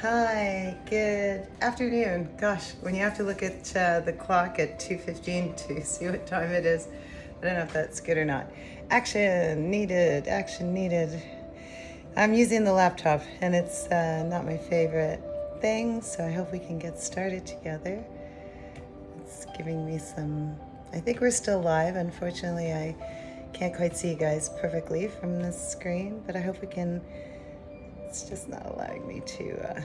Hi, good afternoon. Gosh, when you have to look at the clock at 2:15 to see what time it is, I don't know if that's good or not. Action needed, action needed. I'm using the laptop and it's not my favorite thing, so I hope we can get started together. It's giving me some. I think we're still live. Unfortunately, I can't quite see you guys perfectly from this screen, but I hope we can. It's just not allowing me to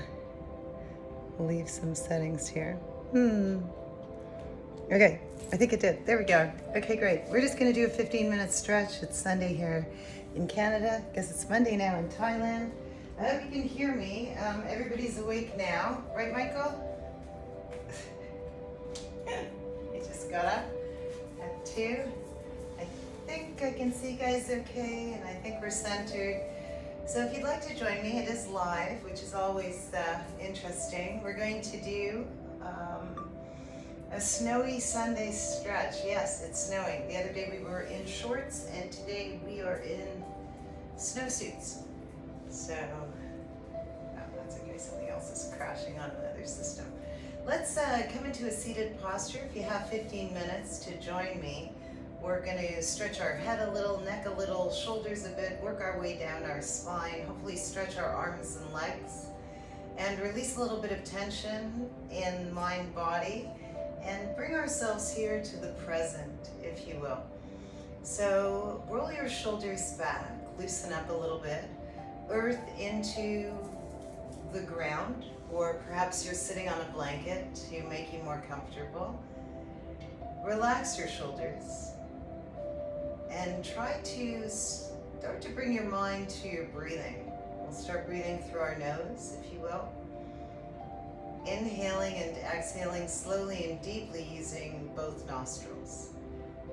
leave some settings here. Okay, I think it did. There we go. Okay, great. We're just going to do a 15-minute stretch. It's Sunday here in Canada. I guess it's Monday now in Thailand. I hope you can hear me. Everybody's awake now. Right, Michael? He just got up at 2. I think I can see you guys okay, and I think we're centered. So if you'd like to join me, it is live, which is always interesting. We're going to do a snowy Sunday stretch. Yes, it's snowing. The other day we were in shorts, and today we are in snowsuits. So, that's okay. Something else is crashing on another system. Let's come into a seated posture. If you have 15 minutes to join me, we're going to stretch our head a little, neck a little, shoulders a bit, work our way down our spine, hopefully stretch our arms and legs, and release a little bit of tension in mind, body, and bring ourselves here to the present, if you will. So roll your shoulders back, loosen up a little bit, earth into the ground, or perhaps you're sitting on a blanket to make you more comfortable. Relax your shoulders. And try to start to bring your mind to your breathing. We'll start breathing through our nose, if you will. Inhaling and exhaling slowly and deeply using both nostrils.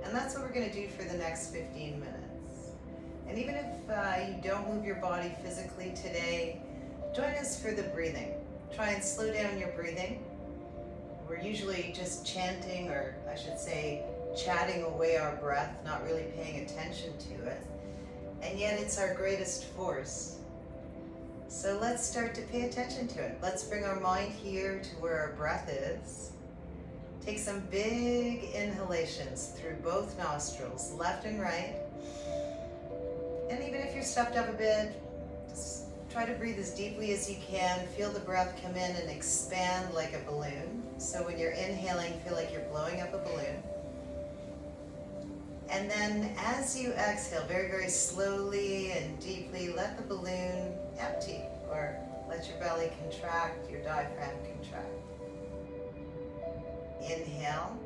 And that's what we're going to do for the next 15 minutes. And even if you don't move your body physically today, join us for the breathing. Try and slow down your breathing. We're usually just chanting, or I should say, chatting away our breath, not really paying attention to it. And yet it's our greatest force. So let's start to pay attention to it. Let's bring our mind here to where our breath is. Take some big inhalations through both nostrils, left and right. And even if you're stuffed up a bit, just try to breathe as deeply as you can. Feel the breath come in and expand like a balloon. So when you're inhaling, feel like you're blowing up a balloon. And then as you exhale, very, very slowly and deeply, let the balloon empty, or let your belly contract, your diaphragm contract. Inhale.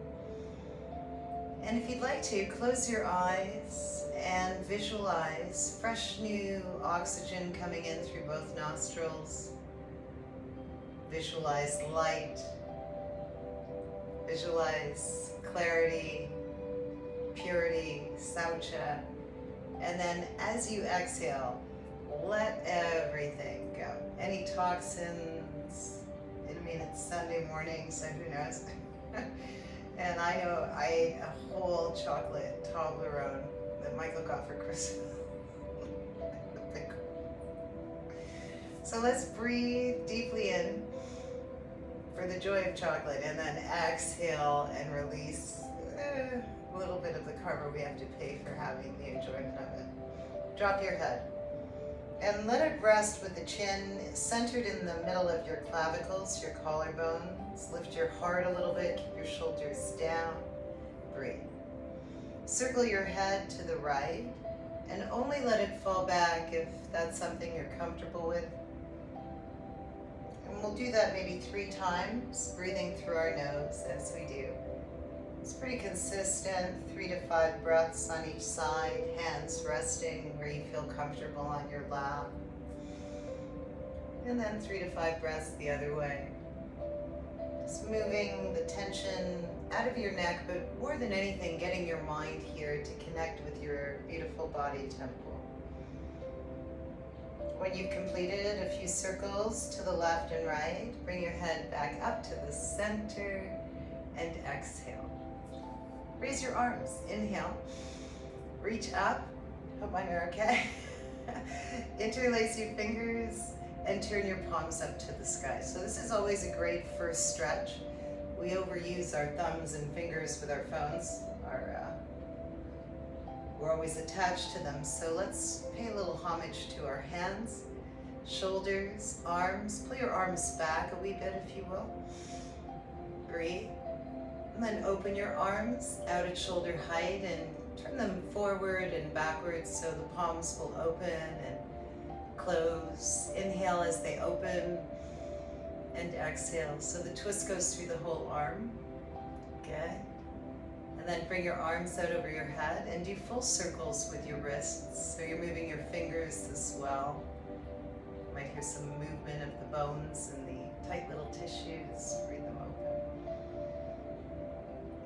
And if you'd like to, close your eyes and visualize fresh new oxygen coming in through both nostrils. Visualize light. Visualize clarity, purity, saucha. And then as you exhale, let everything go. Any toxins, I mean, it's Sunday morning, so who knows? And I know I ate a whole chocolate Toblerone that Michael got for Christmas. So let's breathe deeply in for the joy of chocolate, and then exhale and release a little bit of the karma we have to pay for having the enjoyment of it. Drop your head and let it rest with the chin centered in the middle of your clavicles, your collarbones. Lift your heart a little bit, keep your shoulders down. Breathe. Circle your head to the right and only let it fall back if that's something you're comfortable with. And we'll do that maybe 3 times, breathing through our nose as we do. It's pretty consistent, 3 to 5 breaths on each side, hands resting where you feel comfortable on your lap. And then 3 to 5 breaths the other way. Just moving the tension out of your neck, but more than anything, getting your mind here to connect with your beautiful body temple. When you've completed a few circles to the left and right, bring your head back up to the center and exhale. Raise your arms. Inhale. Reach up. Hope mine are okay. Interlace your fingers and turn your palms up to the sky. So this is always a great first stretch. We overuse our thumbs and fingers with our phones. We're always attached to them. So let's pay a little homage to our hands, shoulders, arms. Pull your arms back a wee bit, if you will. Breathe. And then open your arms out at shoulder height and turn them forward and backwards so the palms will open and close. Inhale as they open and exhale. So the twist goes through the whole arm. Good. And then bring your arms out over your head and do full circles with your wrists. So you're moving your fingers as well. You might hear some movement of the bones and the tight little tissues. Breathe them open.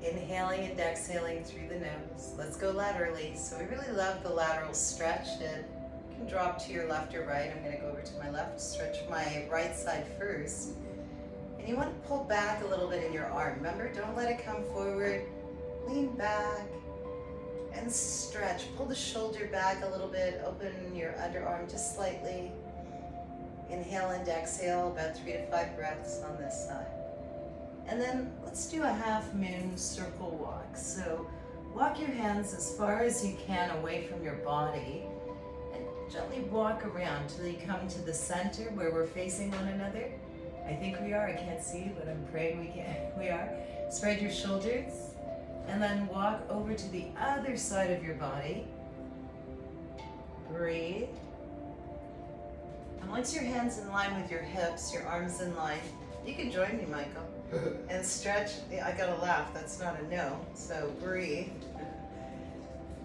Inhaling and exhaling through the nose. Let's go laterally. So we really love the lateral stretch. You can drop to your left or right. I'm going to go over to my left. Stretch my right side first. And you want to pull back a little bit in your arm. Remember, don't let it come forward. Lean back and stretch. Pull the shoulder back a little bit. Open your underarm just slightly. Inhale and exhale, about 3 to 5 breaths on this side. And then let's do a half moon circle walk. So walk your hands as far as you can away from your body and gently walk around till you come to the center where we're facing one another. I think we are. I can't see, but I'm praying we can. We are. Spread your shoulders. And then walk over to the other side of your body. Breathe. And once your hand's in line with your hips, your arms in line, you can join me, Michael. And stretch. I gotta laugh, that's not a no. So breathe.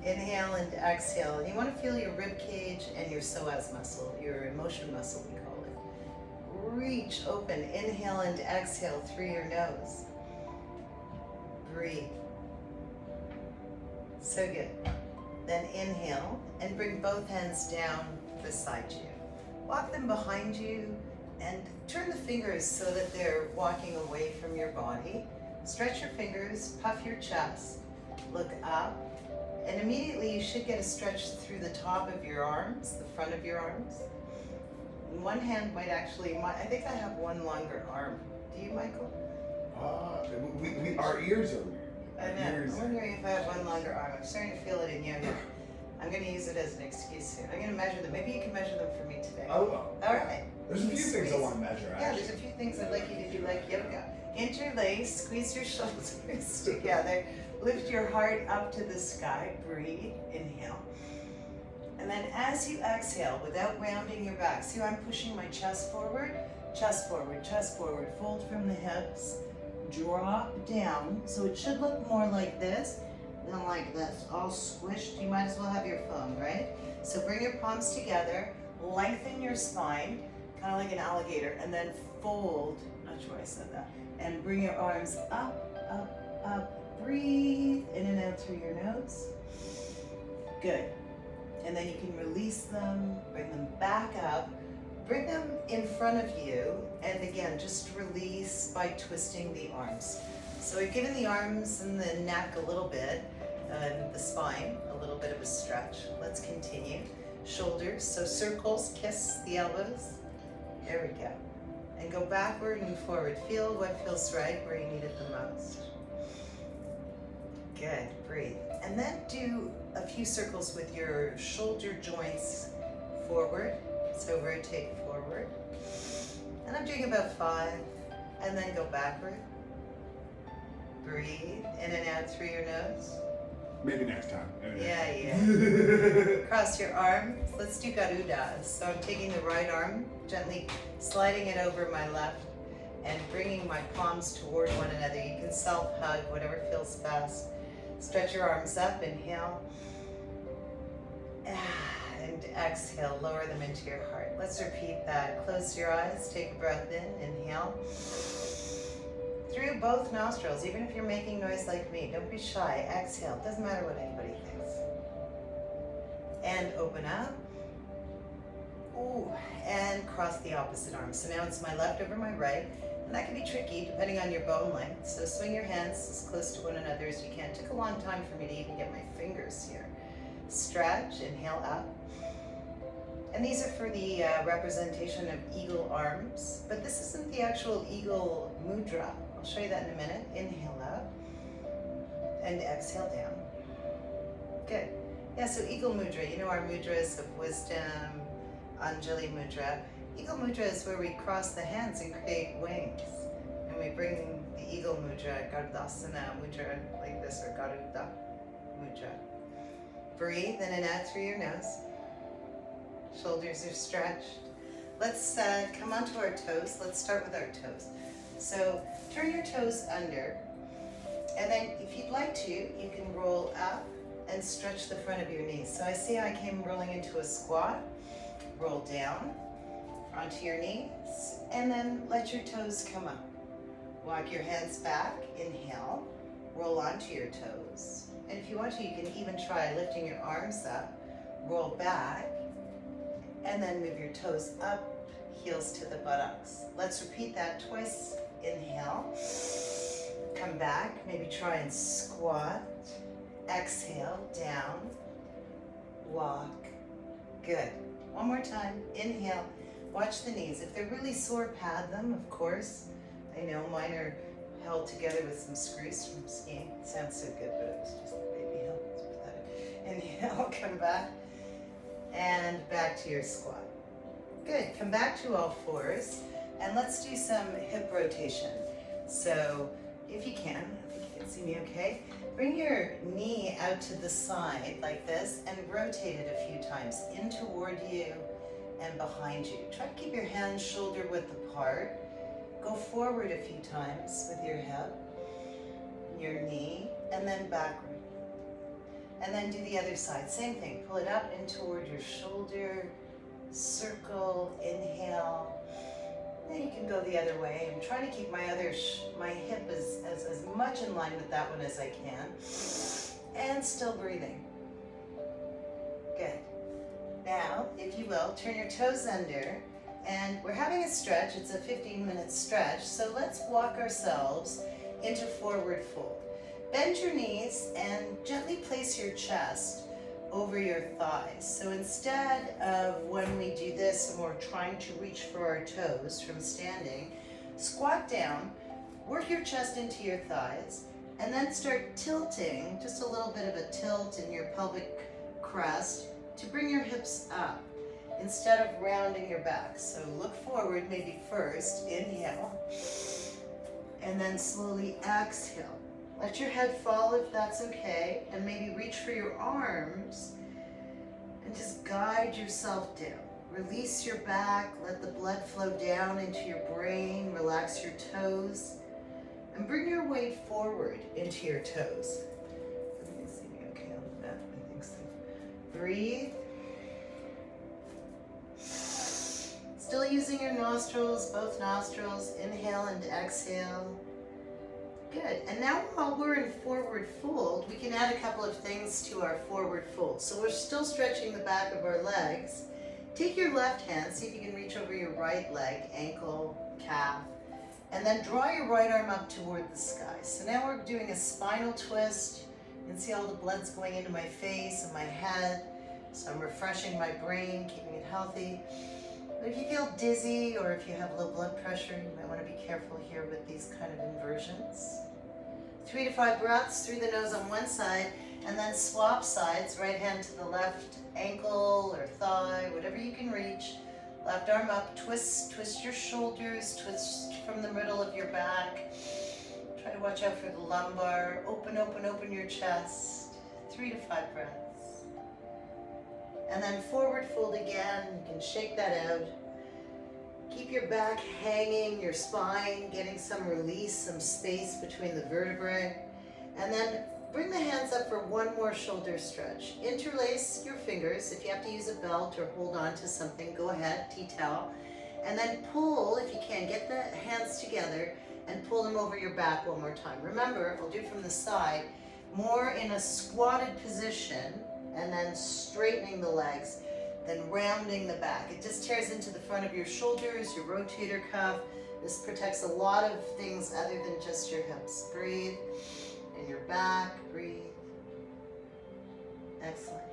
Inhale and exhale. And you want to feel your rib cage and your psoas muscle, your emotion muscle, we call it. Reach open. Inhale and exhale through your nose. Breathe. So good. Then inhale and bring both hands down beside you. Walk them behind you and turn the fingers so that they're walking away from your body. Stretch your fingers, puff your chest, look up, and immediately you should get a stretch through the top of your arms, the front of your arms. And one hand might actually, I think I have one longer arm. Do you, Michael? Our ears are weird. I know. I'm wondering if I have one longer arm. I'm starting to feel it in yoga. I'm going to use it as an excuse soon. I'm going to measure them. Maybe you can measure them for me today. Oh, well. All right. There's a few things I want to measure, actually. Yeah, there's a few things I'd like you to do like yoga. Interlace, squeeze your shoulders together. Lift your heart up to the sky. Breathe. Inhale. And then as you exhale, without rounding your back, see how I'm pushing my chest forward? Chest forward, chest forward. Fold from the hips. Drop down. So it should look more like this than like this, all squished. You might as well have your phone, right? So bring your palms together, lengthen your spine, kind of like an alligator, and then fold, not sure I said that, and bring your arms up, up, up. Breathe in and out through your nose. Good. And then you can release them, bring them back up, bring them in front of you, and again, just release by twisting the arms. So we've given the arms and the neck a little bit, and the spine a little bit of a stretch. Let's continue. Shoulders, so circles, kiss the elbows. There we go. And go backward and forward. Feel what feels right where you need it the most. Good, breathe. And then do a few circles with your shoulder joints forward. So rotate forward. And I'm doing about 5. And then go backward. Breathe in and out through your nose. Maybe next time. Yeah. Cross your arms. Let's do Garuda. So I'm taking the right arm, gently sliding it over my left and bringing my palms toward one another. You can self-hug, whatever feels best. Stretch your arms up, inhale. And exhale, lower them into your heart. Let's repeat that. Close your eyes, take a breath in, inhale. Through both nostrils, even if you're making noise like me, don't be shy. Exhale, doesn't matter what anybody thinks. And open up. Ooh, and cross the opposite arm. So now it's my left over my right, and that can be tricky depending on your bone length. So swing your hands as close to one another as you can. It took a long time for me to even get my fingers here. Stretch, inhale up. And these are for the representation of eagle arms, but this isn't the actual eagle mudra. I'll show you that in a minute. Inhale out and exhale down. Good. Yeah, so eagle mudra, you know our mudras of wisdom, Anjali mudra. Eagle mudra is where we cross the hands and create wings. And we bring the eagle mudra, Gardasana mudra, like this, or Garuda mudra. Breathe in and out through your nose. Shoulders are stretched. Let's come onto our toes. Let's start with our toes. So turn your toes under, and then if you'd like to, you can roll up and stretch the front of your knees. So I see I came rolling into a squat. Roll down onto your knees, and then let your toes come up. Walk your hands back, inhale, roll onto your toes. And if you want to, you can even try lifting your arms up, roll back, and then move your toes up, heels to the buttocks. Let's repeat that twice. Inhale, come back, maybe try and squat. Exhale, down, walk. Good. One more time. Inhale, watch the knees. If they're really sore, pad them, of course. I know mine are held together with some screws from skiing. It sounds so good, but it was just baby hell. It's pathetic. Inhale, come back. And back to your squat. Good. Come back to all fours. And let's do some hip rotation. So, if you can, I think you can see me okay. Bring your knee out to the side like this and rotate it a few times in toward you and behind you. Try to keep your hands shoulder width apart. Go forward a few times with your hip, your knee, and then backward. And then do the other side. Same thing. Pull it up and toward your shoulder. Circle. Inhale. Then you can go the other way. I'm trying to keep my hip as much in line with that one as I can. And still breathing. Good. Now, if you will, turn your toes under. And we're having a stretch. It's a 15-minute stretch. So let's walk ourselves into forward fold. Bend your knees and gently place your chest over your thighs. So instead of when we do this and we're trying to reach for our toes from standing, squat down, work your chest into your thighs, and then start tilting, just a little bit of a tilt in your pelvic crest to bring your hips up instead of rounding your back. So look forward maybe first, inhale, and then slowly exhale. Let your head fall if that's okay, and maybe reach for your arms and just guide yourself down. Release your back, let the blood flow down into your brain, relax your toes, and bring your weight forward into your toes. You can see me okay on the mat, I think so. Breathe. Still using your nostrils, both nostrils, inhale and exhale. Good. And now while we're in forward fold, we can add a couple of things to our forward fold. So we're still stretching the back of our legs. Take your left hand, see if you can reach over your right leg, ankle, calf, and then draw your right arm up toward the sky. So now we're doing a spinal twist. You can see all the blood's going into my face and my head. So I'm refreshing my brain, keeping it healthy. But if you feel dizzy or if you have low blood pressure, you might want to be careful here with these kind of inversions. 3 to 5 breaths through the nose on one side, and then swap sides, right hand to the left ankle or thigh, whatever you can reach. Left arm up, twist your shoulders, twist from the middle of your back. Try to watch out for the lumbar. Open your chest. 3 to 5 breaths. And then forward fold again. You can shake that out. Keep your back hanging, your spine getting some release, some space between the vertebrae. And then bring the hands up for one more shoulder stretch. Interlace your fingers. If you have to use a belt or hold on to something, go ahead, tea-towel. And then pull, if you can, get the hands together and pull them over your back one more time. Remember, I'll do from the side, more in a squatted position, and then straightening the legs, then rounding the back. It just tears into the front of your shoulders, your rotator cuff. This protects a lot of things other than just your hips. Breathe, and your back, breathe. Excellent.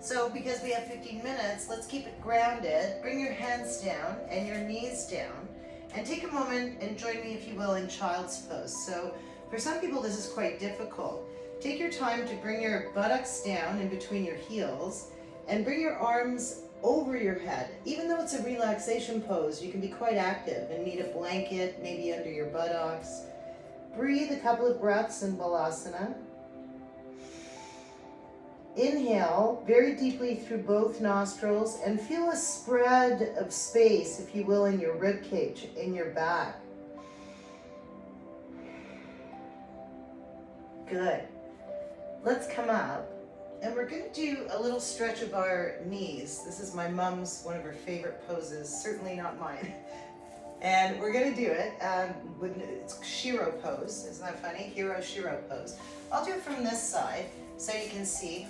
So because we have 15 minutes, let's keep it grounded. Bring your hands down and your knees down. And take a moment and join me, if you will, in child's pose. So for some people, this is quite difficult. Take your time to bring your buttocks down in between your heels and bring your arms over your head. Even though it's a relaxation pose, you can be quite active and need a blanket, maybe under your buttocks. Breathe a couple of breaths in Balasana. Inhale very deeply through both nostrils and feel a spread of space, if you will, in your rib cage, in your back. Good. Let's come up and we're going to do a little stretch of our knees. This is my mom's, one of her favorite poses, certainly not mine. And we're going to do it. It's Shiro pose. Isn't that funny? Hero Shiro pose. I'll do it from this side so you can see.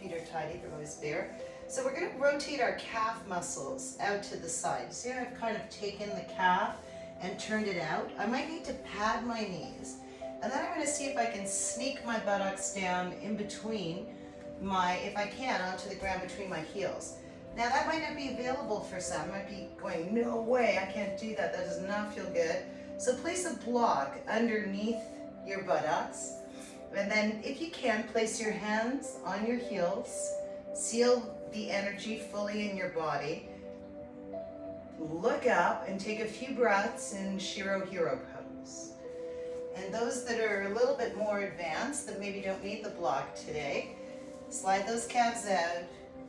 Feet are tidy, they're always bare. So we're going to rotate our calf muscles out to the side. See how I've kind of taken the calf and turned it out? I might need to pad my knees. And then I'm going to see if I can sneak my buttocks down in between if I can, onto the ground between my heels. Now that might not be available for some. Might be going, no way, I can't do that. That does not feel good. So place a block underneath your buttocks. And then if you can, place your hands on your heels. Seal the energy fully in your body. Look up and take a few breaths in Shiro Hero pose. And those that are a little bit more advanced, that maybe don't need the block today, slide those calves out,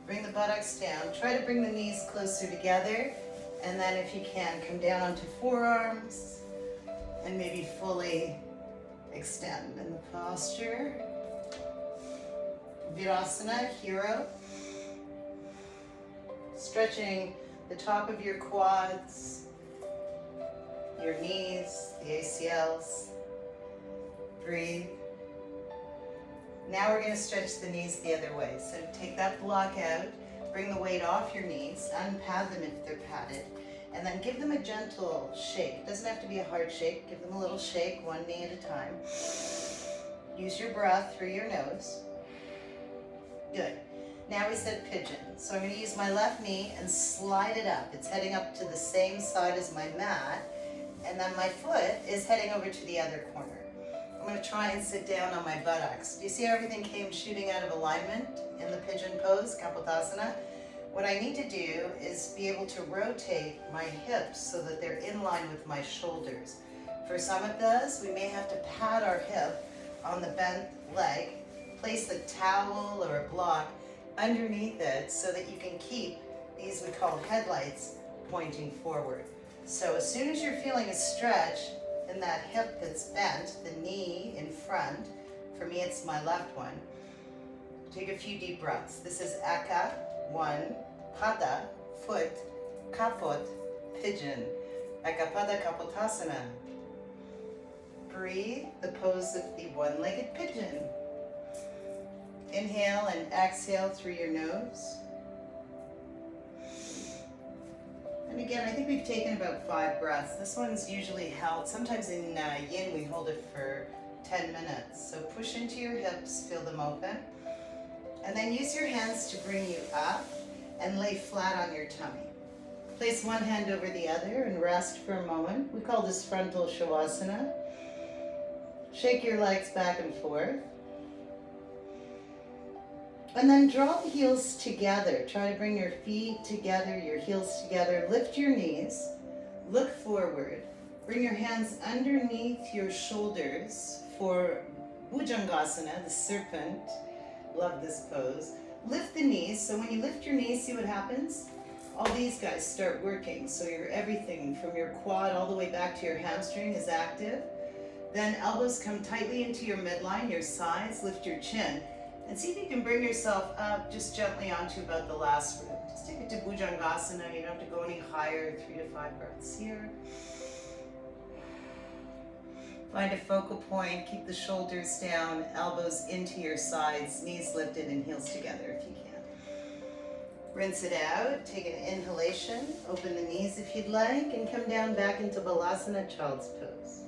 bring the buttocks down, try to bring the knees closer together, and then if you can, come down onto forearms and maybe fully extend in the posture. Virasana, Hero. Stretching the top of your quads, your knees, the ACLs. Breathe. Now we're going to stretch the knees the other way. So take that block out, bring the weight off your knees, unpad them if they're padded, and then give them a gentle shake. It doesn't have to be a hard shake. Give them a little shake, one knee at a time. Use your breath through your nose. Good. Now we said pigeon. So I'm going to use my left knee and slide it up. It's heading up to the same side as my mat, and then my foot is heading over to the other corner. I'm going to try and sit down on my buttocks. Do you see how everything came shooting out of alignment in the pigeon pose, Kapotasana? What I need to do is be able to rotate my hips so that they're in line with my shoulders. For some it does, we may have to pad our hip on the bent leg, place a towel or a block underneath it so that you can keep these we call headlights pointing forward. So as soon as you're feeling a stretch in that hip that's bent, the knee in front, for me it's my left one, take a few deep breaths. This is Eka, 1, Pada, foot, Kapot, pigeon, Ekapada Kapotasana. Breathe the pose of the one-legged pigeon. Inhale and exhale through your nose. And again, I think we've taken about 5 breaths. This one's usually held, sometimes in yin we hold it for 10 minutes. So push into your hips, feel them open. And then use your hands to bring you up and lay flat on your tummy. Place one hand over the other and rest for a moment. We call this frontal shavasana. Shake your legs back and forth. And then draw the heels together. Try to bring your feet together, your heels together. Lift your knees. Look forward. Bring your hands underneath your shoulders for Bhujangasana, the serpent. Love this pose. Lift the knees. So when you lift your knees, see what happens? All these guys start working. So everything from your quad all the way back to your hamstring is active. Then elbows come tightly into your midline, your sides. Lift your chin. And see if you can bring yourself up just gently onto about the last root. Just take it to Bhujangasana. You don't have to go any higher. 3 to 5 breaths here. Find a focal point. Keep the shoulders down, elbows into your sides, knees lifted and heels together if you can. Rinse it out. Take an inhalation. Open the knees if you'd like and come down back into Balasana, Child's Pose.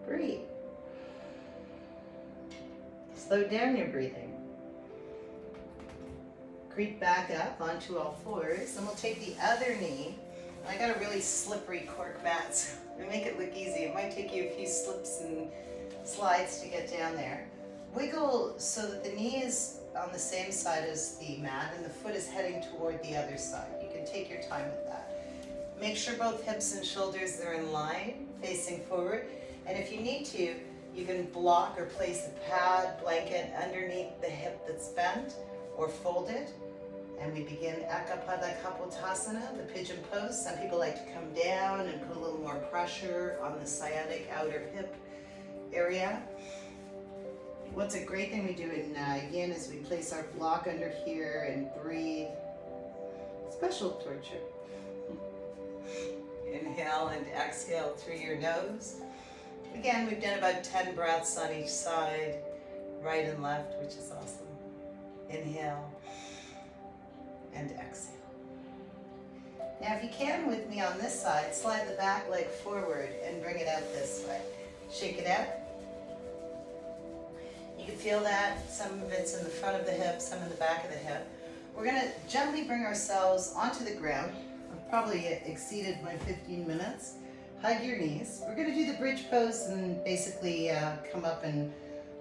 Breathe. Slow down your breathing. creep back up onto all fours, and we'll take the other knee. I got a really slippery cork mat, so to make it look easy, it might take you a few slips and slides to get down there. Wiggle so that the knee is on the same side as the mat and the foot is heading toward the other side. You can take your time with that. Make sure both hips and shoulders are in line, facing forward. And if you need to, you can block or place a pad, blanket underneath the hip that's bent or folded. And we begin Akapada Kapotasana, the pigeon pose. Some people like to come down and put a little more pressure on the sciatic outer hip area. What's a great thing we do in yin is we place our block under here and breathe. Special torture. Inhale and exhale through your nose. Again, we've done about 10 breaths on each side, right and left, which is awesome. Inhale and exhale. Now if you can with me on this side, slide the back leg forward and bring it out this way. Shake it out. You can feel that. Some of it's in the front of the hip, some in the back of the hip. We're going to gently bring ourselves onto the ground. I've probably exceeded my 15 minutes. Hug your knees. We're going to do the bridge pose and basically come up and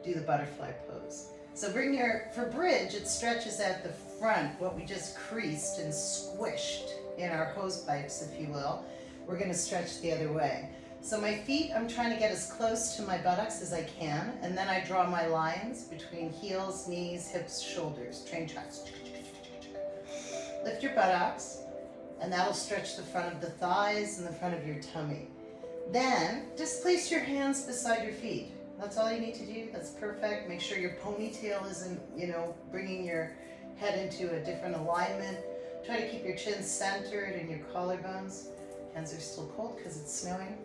do the butterfly pose. So for bridge, it stretches out the front, what we just creased and squished in our hose pipes, if you will. We're going to stretch the other way. So my feet, I'm trying to get as close to my buttocks as I can, and then I draw my lines between heels, knees, hips, shoulders, train tracks. Lift your buttocks, and that'll stretch the front of the thighs and the front of your tummy. Then, just place your hands beside your feet. That's all you need to do. That's perfect. Make sure your ponytail isn't, bringing your head into a different alignment. Try to keep your chin centered and your collarbones. Hands are still cold because it's snowing.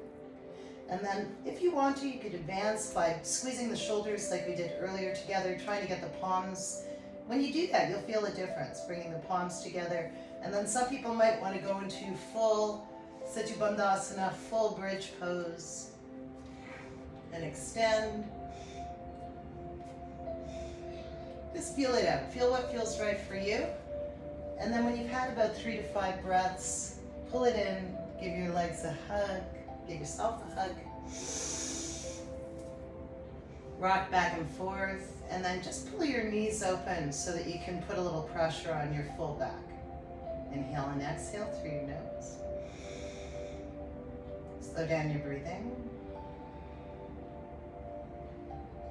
And then if you want to, you could advance by squeezing the shoulders like we did earlier together, trying to get the palms. When you do that, you'll feel a difference, bringing the palms together. And then some people might want to go into full Setu Bandhasana, full bridge pose. And extend. Just feel it out. Feel what feels right for you. And then when you've had about 3 to 5 breaths, pull it in, give your legs a hug, give yourself a hug. Rock back and forth, and then just pull your knees open so that you can put a little pressure on your full back. Inhale and exhale through your nose. Slow down your breathing.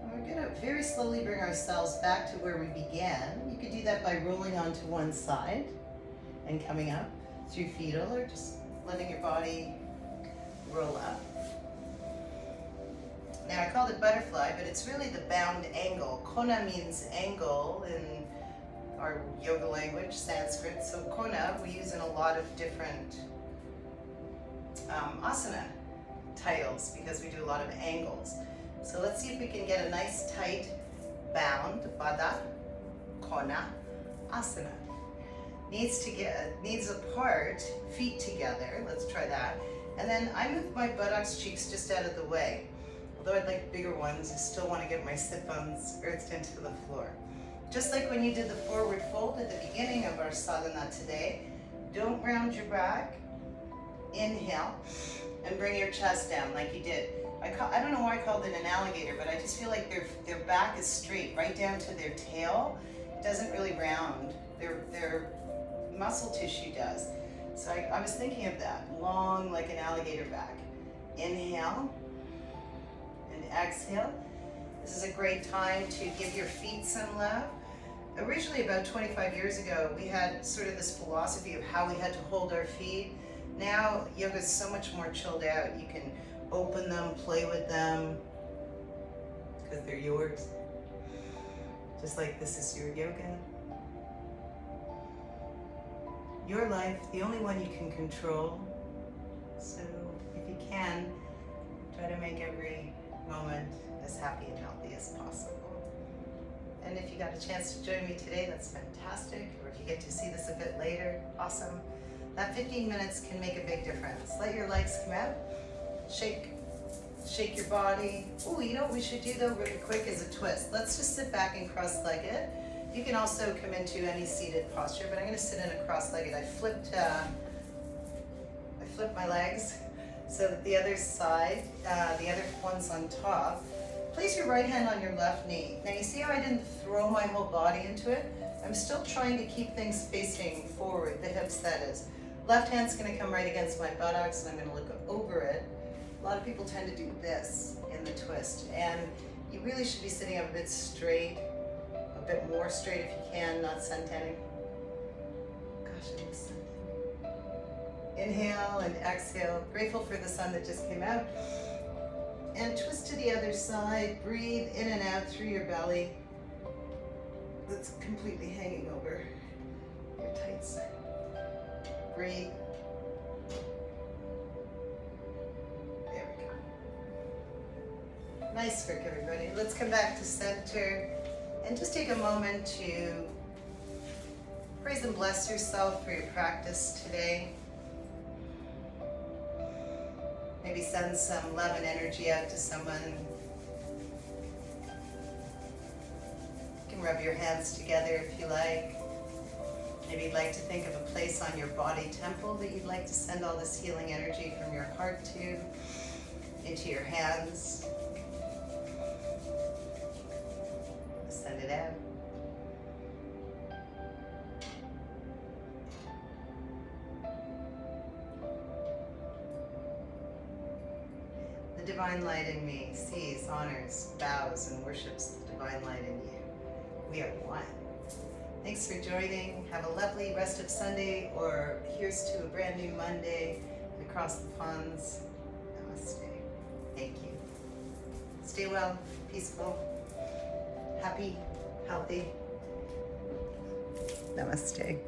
And we're going to very slowly bring ourselves back to where we began. You could do that by rolling onto one side and coming up through fetal, or just letting your body roll up. Now I called it butterfly, but it's really the bound angle. Kona means angle in our yoga language, Sanskrit. So kona we use in a lot of different asana titles because we do a lot of angles. So let's see if we can get a nice tight bound, pada, kona, asana. Knees apart, feet together. Let's try that. And then I move my buttocks, cheeks just out of the way. Although I'd like bigger ones, I still want to get my sit bones earthed into the floor. Just like when you did the forward fold at the beginning of our sadhana today, don't round your back. Inhale, and bring your chest down like you did. I don't know why I called it an alligator, but I just feel like their back is straight, right down to their tail. It doesn't really round. Their muscle tissue does. So I was thinking of that, long like an alligator back. Inhale and exhale. This is a great time to give your feet some love. Originally, about 25 years ago, we had sort of this philosophy of how we had to hold our feet. Now, yoga is so much more chilled out. You can open them, play with them, because they're yours. Just like this is your yoga. Your life, the only one you can control. So if you can, try to make every moment as happy and healthy as possible. And if you got a chance to join me today, that's fantastic. Or if you get to see this a bit later, awesome. That 15 minutes can make a big difference. Let your legs come out. Shake your body. Oh, you know what we should do though really quick is a twist. Let's just sit back and cross-legged You can also come into any seated posture, but I'm going to sit in a cross-legged. I flipped my legs so that the other side, the other one's on top. Place your right hand on your left knee. Now you see how I didn't throw my whole body into it? I'm still trying to keep things facing forward, the hips that is. Left hand's going to come right against my buttocks and I'm going to look over it. A lot of people tend to do this in the twist, and you really should be sitting up a bit straight, a bit more straight if you can, not sun-tanning. Gosh, I miss sun-tanning. Inhale and exhale. Grateful for the sun that just came out. And twist to the other side. Breathe in and out through your belly. That's completely hanging over your tights. Breathe. There we go. Nice work, everybody. Let's come back to center and just take a moment to praise and bless yourself for your practice today. Maybe send some love and energy out to someone. You can rub your hands together if you like. Maybe you'd like to think of a place on your body temple that you'd like to send all this healing energy from your heart to, into your hands. Send it out. The divine light in me sees, honors, bows, and worships the divine light in you. We are one. Thanks for joining. Have a lovely rest of Sunday, or here's to a brand new Monday across the ponds. Namaste. Thank you. Stay well, peaceful, happy, healthy. Namaste.